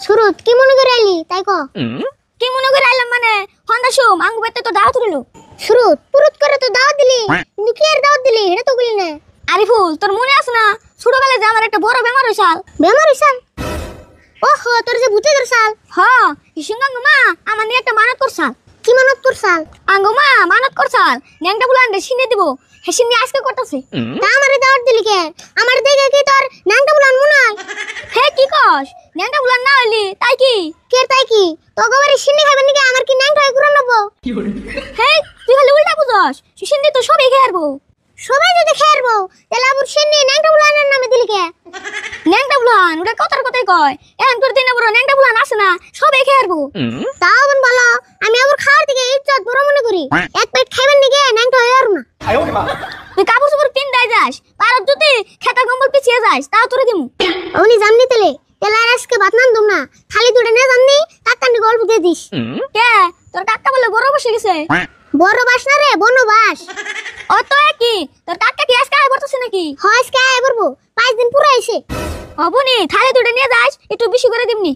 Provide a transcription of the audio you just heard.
সুরত কি মনে করে আইলি তাই ক। কি মনে করে আইলাম মানে হন্দা শুম আঙ্গু বেতে তো দাওয়াত রইলো। সুরত পুরুত করে তো দাওয়াত দিলি, কিন্তু কি আর দাওয়াত দিলি এটা তো বলি না। আরে ফুল তোর মনে আছে না ছোটবেলায় যে আমার একটা বড় বেমার হইছাল। বেমার হইছাল? ওহো তোর যে ভূতে ধরছাল। হ ইসুঙ্গাঙ্গ মা আমার নিয়ে একটা মানত করছাল। কি মানত করছাল? আঙ্গো মা মানত করছাল ন্যাংটা বুলান্ডে সিনে দিব, হে সিনে আজকে করতেছে। তা আমারে দাওয়াত দিলি কে? আমার দেখে কি তোর নাংটা বুলান মনে হয়? হে কি কস ন্যাংটা বুলান না হইলি তাই কি? কে তাই কি তো গোবারে সিন্নি খাবেন নাকি? আমার কি নাংটা হয়ে ঘুরে নেবো? হে তুই খালি উল্টা বুঝস, সিনে তো সবাই খেয়ে আরবো। সবাই যদি খেয়ারবো তাহলে আবুর সিন্নি নাংটা বুলানের নামে দিলি কে? ন্যাংটা বুলান ওটা কথার কথাই কয়, এখন তোর দিনে বড় ন্যাংটা বুলান আছে না সবাই খেয়ে আরবো। তাও বোন বলো, আমি আবুর খাওয়ার দিকে ইজ্জত বড় মনে করি। এক পেট খাইবেন নাকি নাংটা হয়ে আর না। তুই কাপড় চোপড় পিন দেয় যাস পারত যদি খেতা কম্বল পিছিয়ে যাস তাও তোরে দিমু। উনি জাননি তেলে তেলে আর আজকে ভাত নাম দুম না, খালি দুটো না জাননি কাকান্ডি গল্প দিয়ে দিস। কে তোর কাকা বলে বড় বসে গেছে? বড় বাস না রে বনবাস। ও তো একই, তোর কাকা কি আজকে আয় বলতেছে নাকি? হয় আজকে আয় বলবো 5 দিন পুরো আইছে। অবনি থালি দুটো নিয়ে যাস একটু বেশি করে দিমনি।